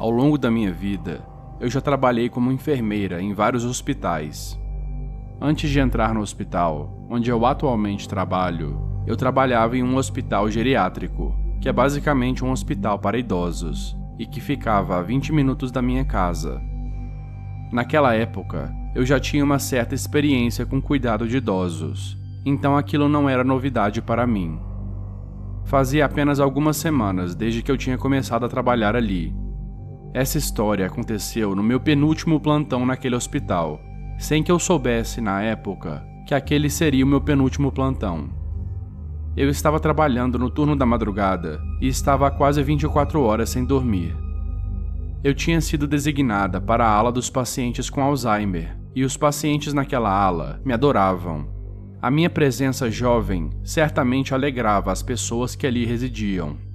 Ao longo da minha vida, eu já trabalhei como enfermeira em vários hospitais. Antes de entrar no hospital, onde eu atualmente trabalho, eu trabalhava em um hospital geriátrico, que é basicamente um hospital para idosos, e que ficava a 20 minutos da minha casa. Naquela época, eu já tinha uma certa experiência com cuidado de idosos, então aquilo não era novidade para mim. Fazia apenas algumas semanas desde que eu tinha começado a trabalhar ali. Essa história aconteceu no meu penúltimo plantão naquele hospital, sem que eu soubesse na época que aquele seria o meu penúltimo plantão. Eu estava trabalhando no turno da madrugada e estava há quase 24 horas sem dormir. Eu tinha sido designada para a ala dos pacientes com Alzheimer, e os pacientes naquela ala me adoravam. A minha presença jovem certamente alegrava as pessoas que ali residiam.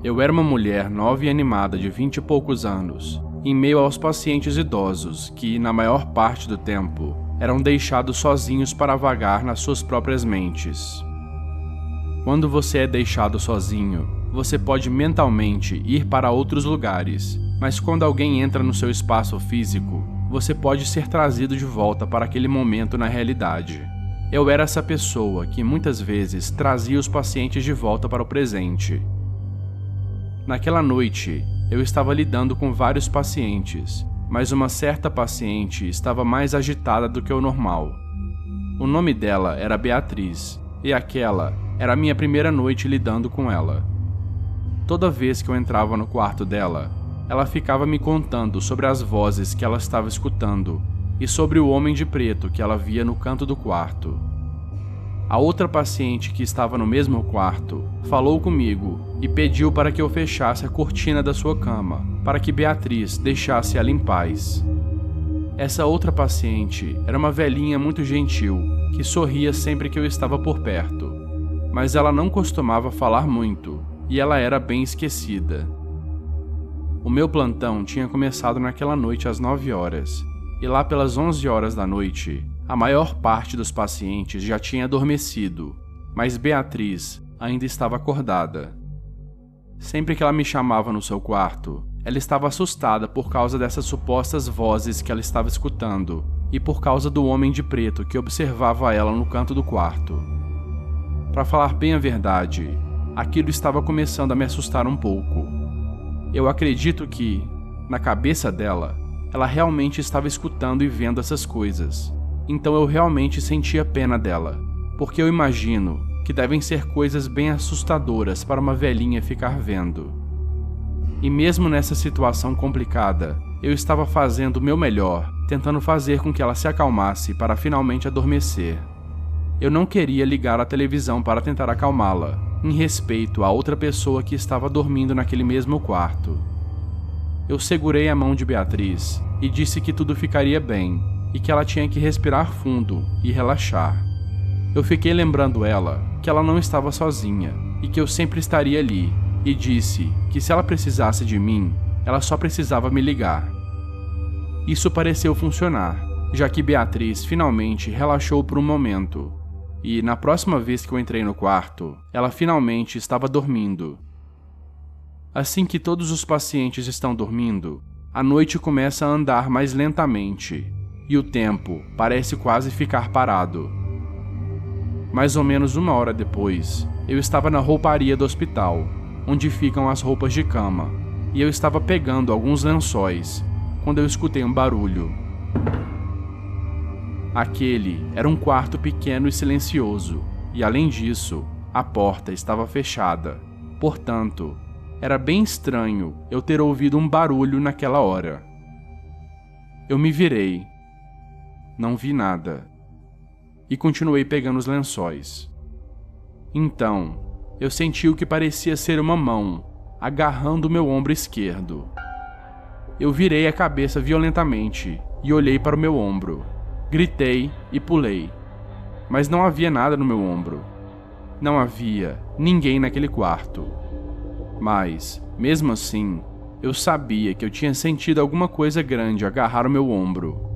Eu era uma mulher nova e animada de 20 e poucos anos, em meio aos pacientes idosos que, na maior parte do tempo, eram deixados sozinhos para vagar nas suas próprias mentes. Quando você é deixado sozinho, você pode mentalmente ir para outros lugares, mas quando alguém entra no seu espaço físico, você pode ser trazido de volta para aquele momento na realidade. Eu era essa pessoa que muitas vezes trazia os pacientes de volta para o presente. Naquela noite, eu estava lidando com vários pacientes, mas uma certa paciente estava mais agitada do que o normal. O nome dela era Beatriz, e aquela era a minha primeira noite lidando com ela. Toda vez que eu entrava no quarto dela, ela ficava me contando sobre as vozes que ela estava escutando e sobre o homem de preto que ela via no canto do quarto. A outra paciente que estava no mesmo quarto falou comigo e pediu para que eu fechasse a cortina da sua cama, para que Beatriz deixasse ela em paz. Essa outra paciente era uma velhinha muito gentil, que sorria sempre que eu estava por perto, mas ela não costumava falar muito, e ela era bem esquecida. O meu plantão tinha começado naquela noite às 9 horas, e lá pelas 11 horas da noite, a maior parte dos pacientes já tinha adormecido, mas Beatriz ainda estava acordada. Sempre que ela me chamava no seu quarto, ela estava assustada por causa dessas supostas vozes que ela estava escutando e por causa do homem de preto que observava ela no canto do quarto. Para falar bem a verdade, aquilo estava começando a me assustar um pouco. Eu acredito que, na cabeça dela, ela realmente estava escutando e vendo essas coisas. Então eu realmente sentia pena dela, porque eu imagino que devem ser coisas bem assustadoras para uma velhinha ficar vendo. E mesmo nessa situação complicada, eu estava fazendo o meu melhor, tentando fazer com que ela se acalmasse para finalmente adormecer. Eu não queria ligar a televisão para tentar acalmá-la, em respeito a outra pessoa que estava dormindo naquele mesmo quarto. Eu segurei a mão de Beatriz e disse que tudo ficaria bem e que ela tinha que respirar fundo e relaxar. Eu fiquei lembrando ela que ela não estava sozinha e que eu sempre estaria ali, e disse que se ela precisasse de mim, ela só precisava me ligar. Isso pareceu funcionar, já que Beatriz finalmente relaxou por um momento, e na próxima vez que eu entrei no quarto, ela finalmente estava dormindo. Assim que todos os pacientes estão dormindo, a noite começa a andar mais lentamente, e o tempo parece quase ficar parado. Mais ou menos 1 hora depois, eu estava na rouparia do hospital, onde ficam as roupas de cama, e eu estava pegando alguns lençóis, quando eu escutei um barulho. Aquele era um quarto pequeno e silencioso, e além disso, a porta estava fechada. Portanto, era bem estranho eu ter ouvido um barulho naquela hora. Eu me virei. Não vi nada. E continuei pegando os lençóis. Então, eu senti o que parecia ser uma mão agarrando meu ombro esquerdo. Eu virei a cabeça violentamente e olhei para o meu ombro. Gritei e pulei, mas não havia nada no meu ombro. Não havia ninguém naquele quarto. Mas, mesmo assim, eu sabia que eu tinha sentido alguma coisa grande agarrar o meu ombro.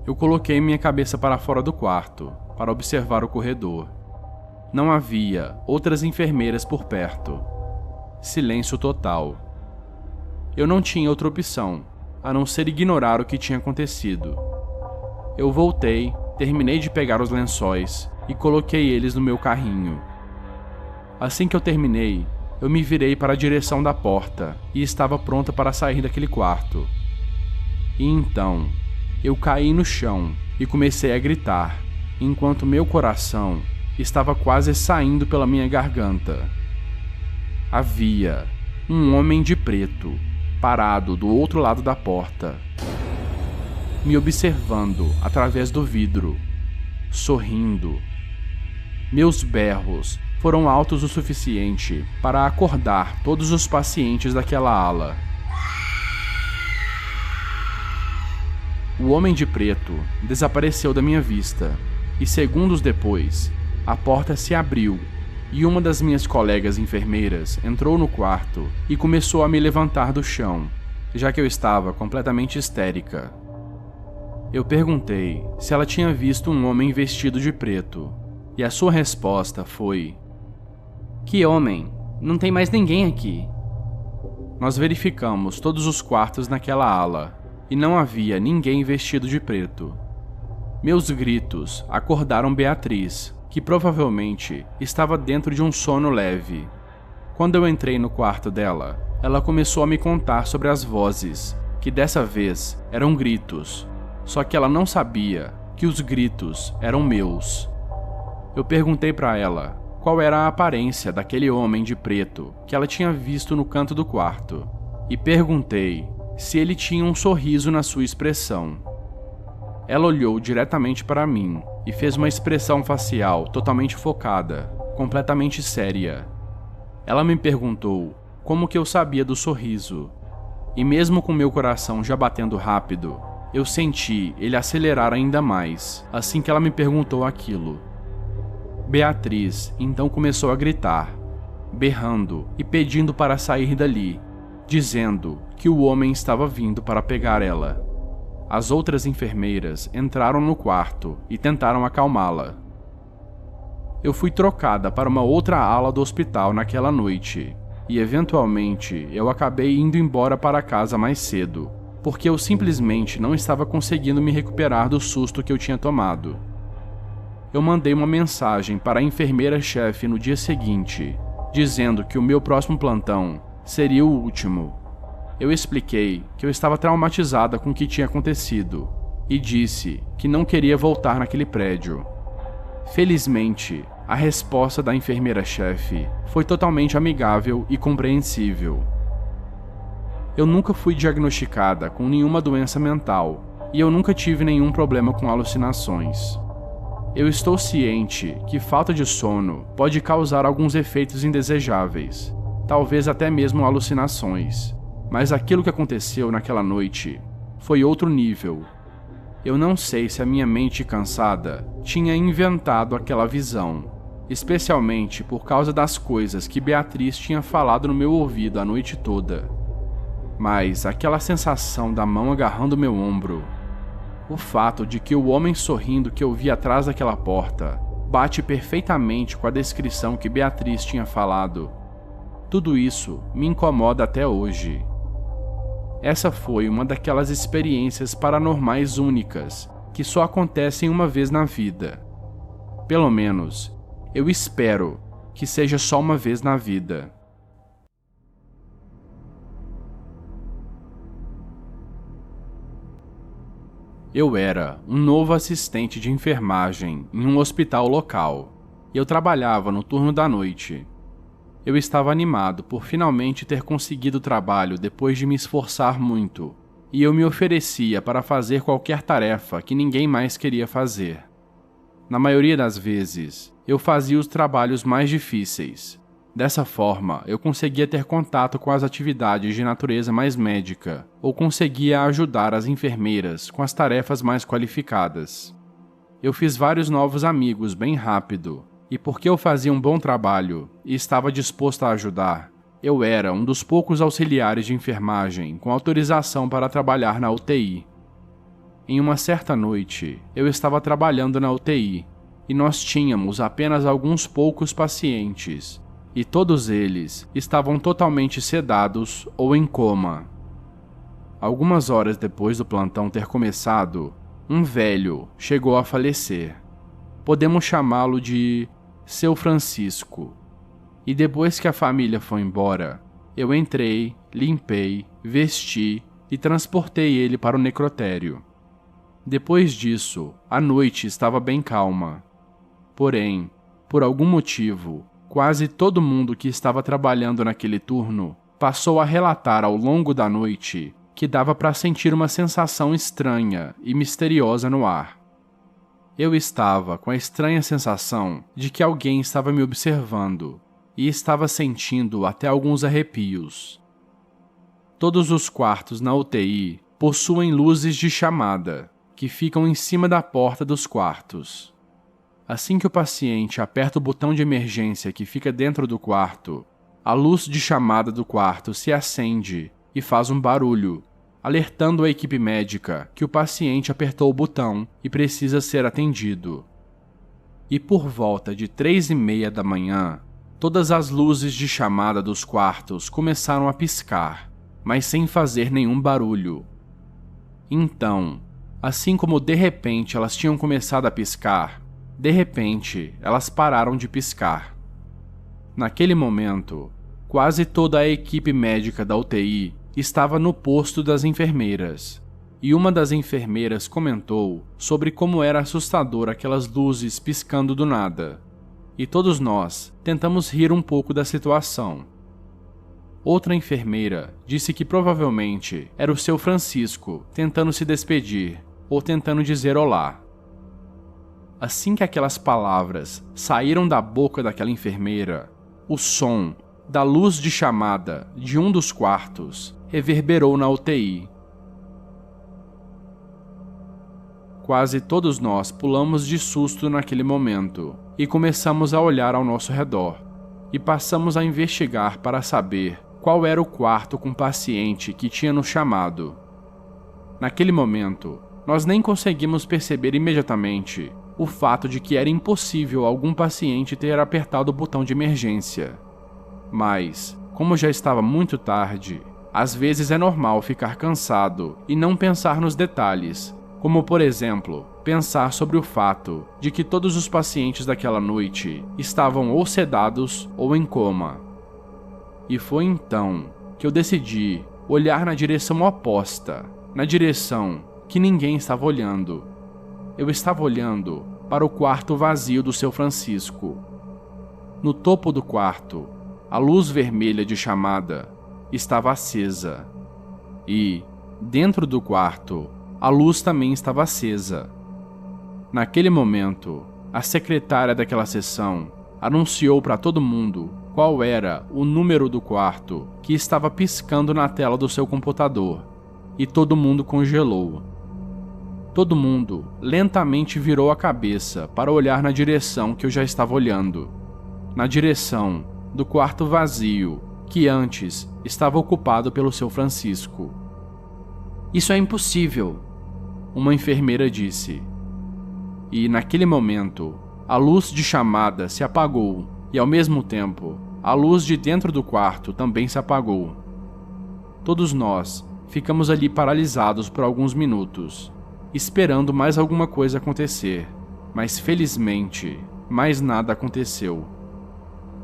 Eu coloquei minha cabeça para fora do quarto, para observar o corredor. Não havia outras enfermeiras por perto. Silêncio total. Eu não tinha outra opção, a não ser ignorar o que tinha acontecido. Eu voltei, terminei de pegar os lençóis e coloquei eles no meu carrinho. Assim que eu terminei, eu me virei para a direção da porta e estava pronta para sair daquele quarto. E então, eu caí no chão e comecei a gritar, enquanto meu coração estava quase saindo pela minha garganta. Havia um homem de preto, parado do outro lado da porta, me observando através do vidro, sorrindo. Meus berros foram altos o suficiente para acordar todos os pacientes daquela ala. O homem de preto desapareceu da minha vista e segundos depois, a porta se abriu e uma das minhas colegas enfermeiras entrou no quarto e começou a me levantar do chão, já que eu estava completamente histérica. Eu perguntei se ela tinha visto um homem vestido de preto e a sua resposta foi: "Que homem? Não tem mais ninguém aqui." Nós verificamos todos os quartos naquela ala e não havia ninguém vestido de preto. Meus gritos acordaram Beatriz, que provavelmente estava dentro de um sono leve. Quando eu entrei no quarto dela, ela começou a me contar sobre as vozes, que dessa vez eram gritos, só que ela não sabia que os gritos eram meus. Eu perguntei para ela qual era a aparência daquele homem de preto que ela tinha visto no canto do quarto, e perguntei se ele tinha um sorriso na sua expressão. Ela olhou diretamente para mim e fez uma expressão facial totalmente focada, completamente séria. Ela me perguntou como que eu sabia do sorriso, e mesmo com meu coração já batendo rápido, eu senti ele acelerar ainda mais assim que ela me perguntou aquilo. Beatriz então começou a gritar, berrando e pedindo para sair dali, dizendo que o homem estava vindo para pegar ela. As outras enfermeiras entraram no quarto e tentaram acalmá-la. Eu fui trocada para uma outra ala do hospital naquela noite, e eventualmente eu acabei indo embora para casa mais cedo, porque eu simplesmente não estava conseguindo me recuperar do susto que eu tinha tomado. Eu mandei uma mensagem para a enfermeira-chefe no dia seguinte, dizendo que o meu próximo plantão seria o último. Eu expliquei que eu estava traumatizada com o que tinha acontecido e disse que não queria voltar naquele prédio. Felizmente, a resposta da enfermeira-chefe foi totalmente amigável e compreensível. Eu nunca fui diagnosticada com nenhuma doença mental e eu nunca tive nenhum problema com alucinações. Eu estou ciente que falta de sono pode causar alguns efeitos indesejáveis, talvez até mesmo alucinações, mas aquilo que aconteceu naquela noite foi outro nível. Eu não sei se a minha mente cansada tinha inventado aquela visão, especialmente por causa das coisas que Beatriz tinha falado no meu ouvido a noite toda. Mas aquela sensação da mão agarrando meu ombro, o fato de que o homem sorrindo que eu vi atrás daquela porta bate perfeitamente com a descrição que Beatriz tinha falado. Tudo isso me incomoda até hoje. Essa foi uma daquelas experiências paranormais únicas que só acontecem uma vez na vida. Pelo menos, eu espero que seja só uma vez na vida. Eu era um novo assistente de enfermagem em um hospital local, e eu trabalhava no turno da noite. Eu estava animado por finalmente ter conseguido o trabalho depois de me esforçar muito, e eu me oferecia para fazer qualquer tarefa que ninguém mais queria fazer. Na maioria das vezes, eu fazia os trabalhos mais difíceis. Dessa forma, eu conseguia ter contato com as atividades de natureza mais médica, ou conseguia ajudar as enfermeiras com as tarefas mais qualificadas. Eu fiz vários novos amigos bem rápido, e porque eu fazia um bom trabalho e estava disposto a ajudar, eu era um dos poucos auxiliares de enfermagem com autorização para trabalhar na UTI. Em uma certa noite, eu estava trabalhando na UTI, e nós tínhamos apenas alguns poucos pacientes, e todos eles estavam totalmente sedados ou em coma. Algumas horas depois do plantão ter começado, um velho chegou a falecer. Podemos chamá-lo de Seu Francisco. E depois que a família foi embora, eu entrei, limpei, vesti e transportei ele para o necrotério. Depois disso, a noite estava bem calma. Porém, por algum motivo, quase todo mundo que estava trabalhando naquele turno passou a relatar ao longo da noite que dava para sentir uma sensação estranha e misteriosa no ar. Eu estava com a estranha sensação de que alguém estava me observando e estava sentindo até alguns arrepios. Todos os quartos na UTI possuem luzes de chamada, que ficam em cima da porta dos quartos. Assim que o paciente aperta o botão de emergência que fica dentro do quarto, a luz de chamada do quarto se acende e faz um barulho, alertando a equipe médica que o paciente apertou o botão e precisa ser atendido. E por volta de 3:30 da manhã, todas as luzes de chamada dos quartos começaram a piscar, mas sem fazer nenhum barulho. Então, assim como de repente elas tinham começado a piscar, de repente elas pararam de piscar. Naquele momento, quase toda a equipe médica da UTI estava no posto das enfermeiras, e uma das enfermeiras comentou sobre como era assustador aquelas luzes piscando do nada, e todos nós tentamos rir um pouco da situação. Outra enfermeira disse que provavelmente era o Seu Francisco tentando se despedir ou tentando dizer olá. Assim que aquelas palavras saíram da boca daquela enfermeira, o som da luz de chamada de um dos quartos reverberou na UTI. Quase todos nós pulamos de susto naquele momento e começamos a olhar ao nosso redor, e passamos a investigar para saber qual era o quarto com paciente que tinha nos chamado. Naquele momento, nós nem conseguimos perceber imediatamente o fato de que era impossível algum paciente ter apertado o botão de emergência. Mas, como já estava muito tarde, às vezes é normal ficar cansado e não pensar nos detalhes, como por exemplo, pensar sobre o fato de que todos os pacientes daquela noite estavam ou sedados ou em coma. E foi então que eu decidi olhar na direção oposta, na direção que ninguém estava olhando. Eu estava olhando para o quarto vazio do Seu Francisco. No topo do quarto, a luz vermelha de chamada estava acesa. E, dentro do quarto, a luz também estava acesa. Naquele momento, a secretária daquela sessão anunciou para todo mundo qual era o número do quarto que estava piscando na tela do seu computador, e todo mundo congelou. Todo mundo lentamente virou a cabeça para olhar na direção que eu já estava olhando, na direção do quarto vazio que antes estava ocupado pelo Seu Francisco. "Isso é impossível", uma enfermeira disse. E naquele momento, a luz de chamada se apagou e ao mesmo tempo, a luz de dentro do quarto também se apagou. Todos nós ficamos ali paralisados por alguns minutos, esperando mais alguma coisa acontecer, mas felizmente, mais nada aconteceu.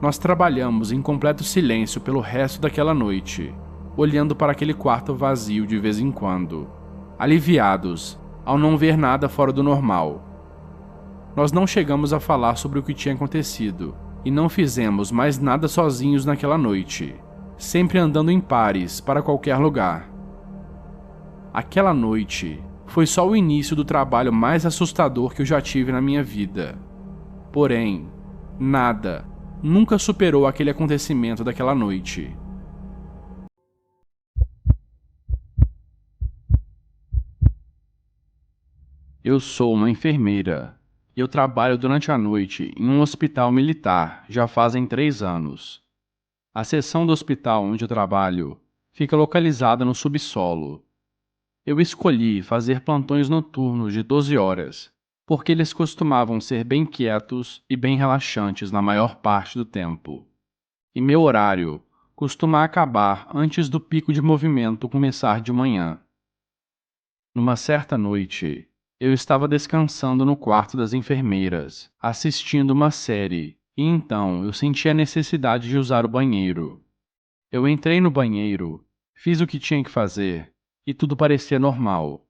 Nós trabalhamos em completo silêncio pelo resto daquela noite, olhando para aquele quarto vazio de vez em quando, aliviados ao não ver nada fora do normal. Nós não chegamos a falar sobre o que tinha acontecido e não fizemos mais nada sozinhos naquela noite, sempre andando em pares para qualquer lugar. Aquela noite foi só o início do trabalho mais assustador que eu já tive na minha vida. Porém, nada nunca superou aquele acontecimento daquela noite. Eu sou uma enfermeira. Eu trabalho durante a noite em um hospital militar já fazem 3 anos. A seção do hospital onde eu trabalho fica localizada no subsolo. Eu escolhi fazer plantões noturnos de 12 horas, porque eles costumavam ser bem quietos e bem relaxantes na maior parte do tempo. E meu horário costuma acabar antes do pico de movimento começar de manhã. Numa certa noite, eu estava descansando no quarto das enfermeiras, assistindo uma série, e então eu senti a necessidade de usar o banheiro. Eu entrei no banheiro, fiz o que tinha que fazer, e tudo parecia normal.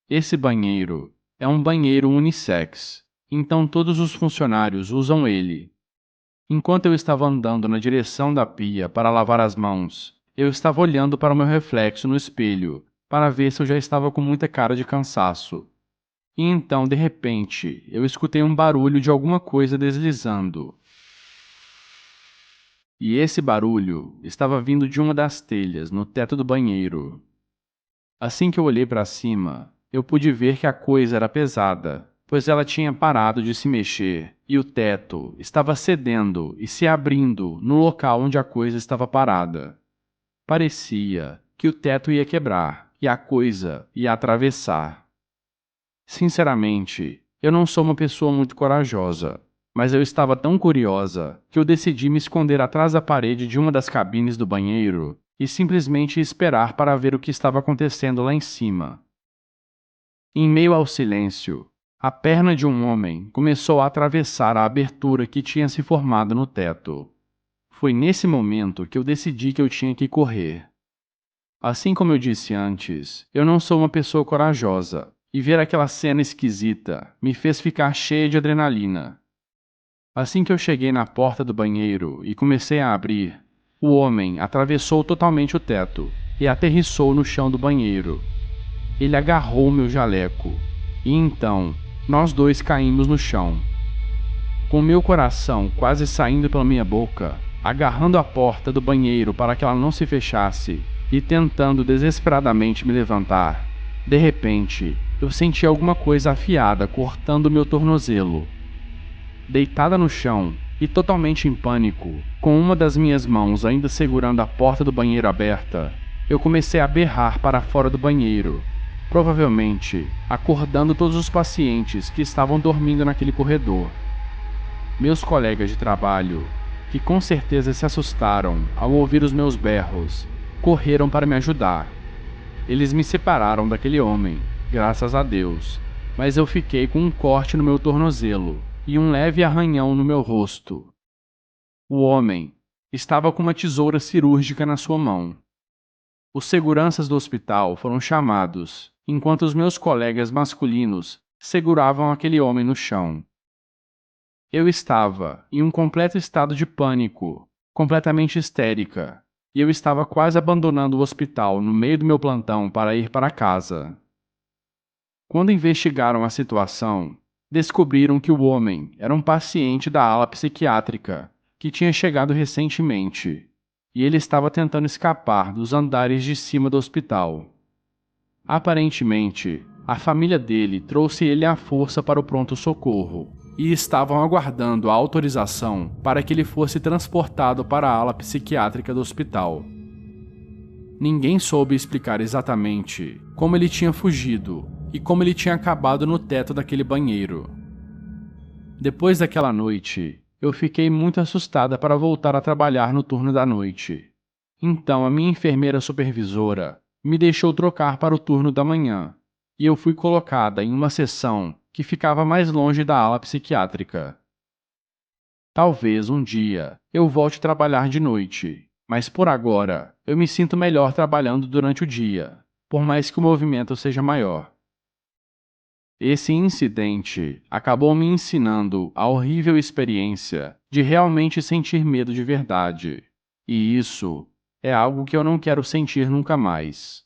Esse banheiro é um banheiro unissex, então todos os funcionários usam ele. Enquanto eu estava andando na direção da pia para lavar as mãos, eu estava olhando para o meu reflexo no espelho para ver se eu já estava com muita cara de cansaço. E então, de repente, eu escutei um barulho de alguma coisa deslizando. E esse barulho estava vindo de uma das telhas no teto do banheiro. Assim que eu olhei para cima, eu pude ver que a coisa era pesada, pois ela tinha parado de se mexer e o teto estava cedendo e se abrindo no local onde a coisa estava parada. Parecia que o teto ia quebrar e a coisa ia atravessar. Sinceramente, eu não sou uma pessoa muito corajosa, mas eu estava tão curiosa que eu decidi me esconder atrás da parede de uma das cabines do banheiro e simplesmente esperar para ver o que estava acontecendo lá em cima. Em meio ao silêncio, a perna de um homem começou a atravessar a abertura que tinha se formado no teto. Foi nesse momento que eu decidi que eu tinha que correr. Assim como eu disse antes, eu não sou uma pessoa corajosa, e ver aquela cena esquisita me fez ficar cheia de adrenalina. Assim que eu cheguei na porta do banheiro e comecei a abrir, o homem atravessou totalmente o teto e aterrissou no chão do banheiro. Ele agarrou meu jaleco, e então nós dois caímos no chão. Com meu coração quase saindo pela minha boca, agarrando a porta do banheiro para que ela não se fechasse e tentando desesperadamente me levantar, de repente eu senti alguma coisa afiada cortando meu tornozelo. Deitada no chão e totalmente em pânico, com uma das minhas mãos ainda segurando a porta do banheiro aberta, eu comecei a berrar para fora do banheiro, provavelmente acordando todos os pacientes que estavam dormindo naquele corredor. Meus colegas de trabalho, que com certeza se assustaram ao ouvir os meus berros, correram para me ajudar. Eles me separaram daquele homem, graças a Deus, mas eu fiquei com um corte no meu tornozelo e um leve arranhão no meu rosto. O homem estava com uma tesoura cirúrgica na sua mão. Os seguranças do hospital foram chamados, enquanto os meus colegas masculinos seguravam aquele homem no chão. Eu estava em um completo estado de pânico, completamente histérica, e eu estava quase abandonando o hospital no meio do meu plantão para ir para casa. Quando investigaram a situação, descobriram que o homem era um paciente da ala psiquiátrica que tinha chegado recentemente, e ele estava tentando escapar dos andares de cima do hospital. Aparentemente, a família dele trouxe ele à força para o pronto-socorro e estavam aguardando a autorização para que ele fosse transportado para a ala psiquiátrica do hospital. Ninguém soube explicar exatamente como ele tinha fugido e como ele tinha acabado no teto daquele banheiro. Depois daquela noite, eu fiquei muito assustada para voltar a trabalhar no turno da noite. Então a minha enfermeira supervisora me deixou trocar para o turno da manhã, e eu fui colocada em uma seção que ficava mais longe da ala psiquiátrica. Talvez um dia eu volte a trabalhar de noite, mas por agora eu me sinto melhor trabalhando durante o dia, por mais que o movimento seja maior. Esse incidente acabou me ensinando a horrível experiência de realmente sentir medo de verdade, e isso é algo que eu não quero sentir nunca mais.